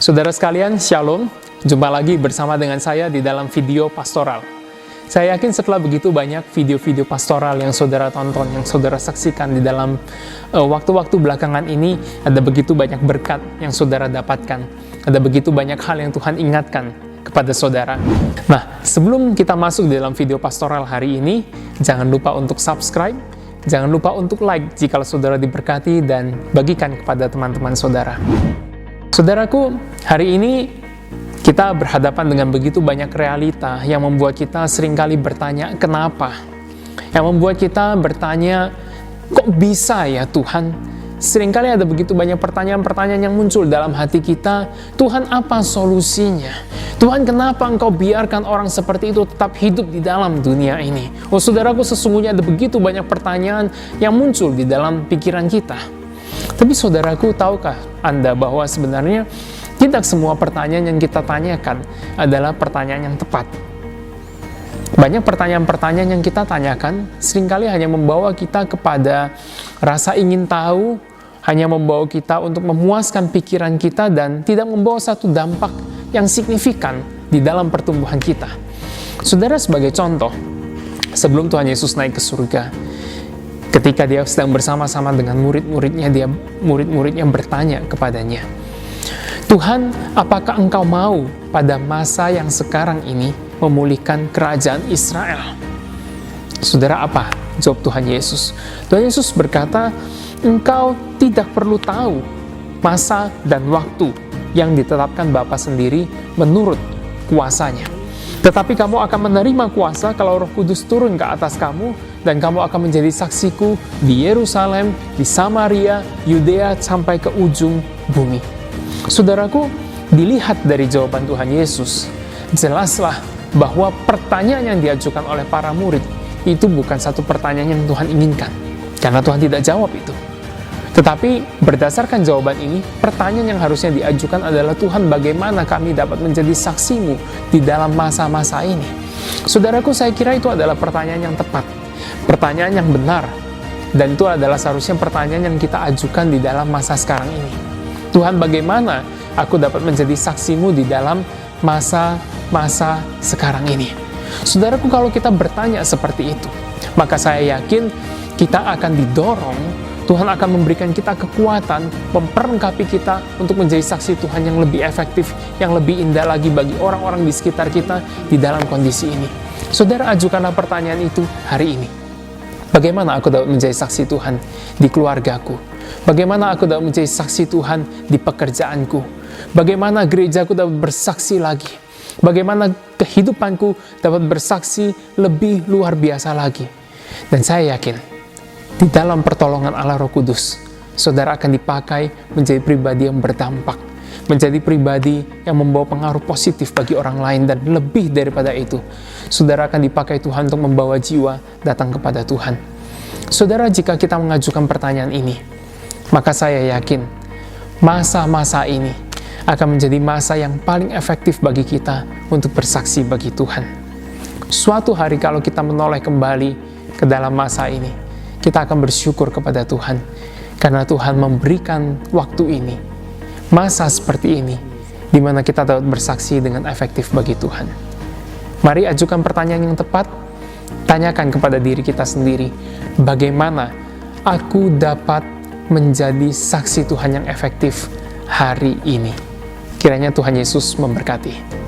Saudara sekalian, Shalom. Jumpa lagi bersama dengan saya di dalam video pastoral. Saya yakin setelah begitu banyak video-video pastoral yang saudara tonton, yang saudara saksikan di dalam waktu-waktu belakangan ini, ada begitu banyak berkat yang saudara dapatkan. Ada begitu banyak hal yang Tuhan ingatkan kepada saudara. Nah, sebelum kita masuk di dalam video pastoral hari ini, jangan lupa untuk subscribe, jangan lupa untuk like jika saudara diberkati, dan bagikan kepada teman-teman saudara. Saudaraku, hari ini kita berhadapan dengan begitu banyak realita yang membuat kita seringkali bertanya, kenapa? Yang membuat kita bertanya, kok bisa ya Tuhan? Seringkali ada begitu banyak pertanyaan-pertanyaan yang muncul dalam hati kita. Tuhan, apa solusinya? Tuhan, kenapa Engkau biarkan orang seperti itu tetap hidup di dalam dunia ini? Oh saudaraku, sesungguhnya ada begitu banyak pertanyaan yang muncul di dalam pikiran kita. Tapi saudaraku, tahukah Anda bahwa sebenarnya tidak semua pertanyaan yang kita tanyakan adalah pertanyaan yang tepat. Banyak pertanyaan-pertanyaan yang kita tanyakan seringkali hanya membawa kita kepada rasa ingin tahu, hanya membawa kita untuk memuaskan pikiran kita, dan tidak membawa satu dampak yang signifikan di dalam pertumbuhan kita. Saudara, sebagai contoh, sebelum Tuhan Yesus naik ke surga, ketika dia sedang bersama-sama dengan murid-muridnya bertanya kepadanya, Tuhan, apakah Engkau mau pada masa yang sekarang ini memulihkan kerajaan Israel? Saudara, apa jawab Tuhan Yesus? Tuhan Yesus berkata, Engkau tidak perlu tahu masa dan waktu yang ditetapkan Bapa sendiri menurut kuasanya. Tetapi kamu akan menerima kuasa kalau Roh Kudus turun ke atas kamu, dan kamu akan menjadi saksiku di Yerusalem, di Samaria, Yudea, sampai ke ujung bumi. Saudaraku, dilihat dari jawaban Tuhan Yesus, jelaslah bahwa pertanyaan yang diajukan oleh para murid itu bukan satu pertanyaan yang Tuhan inginkan, karena Tuhan tidak jawab itu. Tetapi berdasarkan jawaban ini, pertanyaan yang harusnya diajukan adalah, Tuhan, bagaimana kami dapat menjadi saksimu di dalam masa-masa ini? Saudaraku, saya kira itu adalah pertanyaan yang tepat, pertanyaan yang benar, dan itu adalah seharusnya pertanyaan yang kita ajukan di dalam masa sekarang ini. Tuhan, bagaimana aku dapat menjadi saksimu di dalam masa-masa sekarang ini? Saudaraku, kalau kita bertanya seperti itu, maka saya yakin kita akan didorong, Tuhan akan memberikan kita kekuatan, memperlengkapi kita untuk menjadi saksi Tuhan yang lebih efektif, yang lebih indah lagi bagi orang-orang di sekitar kita di dalam kondisi ini. Saudara, ajukanlah pertanyaan itu hari ini. Bagaimana aku dapat menjadi saksi Tuhan di keluargaku? Bagaimana aku dapat menjadi saksi Tuhan di pekerjaanku? Bagaimana gerejaku dapat bersaksi lagi? Bagaimana kehidupanku dapat bersaksi lebih luar biasa lagi? Dan saya yakin, di dalam pertolongan Allah Roh Kudus, saudara akan dipakai menjadi pribadi yang berdampak, menjadi pribadi yang membawa pengaruh positif bagi orang lain, dan lebih daripada itu, saudara akan dipakai Tuhan untuk membawa jiwa datang kepada Tuhan. Saudara, jika kita mengajukan pertanyaan ini, maka saya yakin masa-masa ini akan menjadi masa yang paling efektif bagi kita untuk bersaksi bagi Tuhan. Suatu hari kalau kita menoleh kembali ke dalam masa ini, kita akan bersyukur kepada Tuhan, karena Tuhan memberikan waktu ini, masa seperti ini, di mana kita dapat bersaksi dengan efektif bagi Tuhan. Mari ajukan pertanyaan yang tepat, tanyakan kepada diri kita sendiri, bagaimana aku dapat menjadi saksi Tuhan yang efektif hari ini? Kiranya Tuhan Yesus memberkati.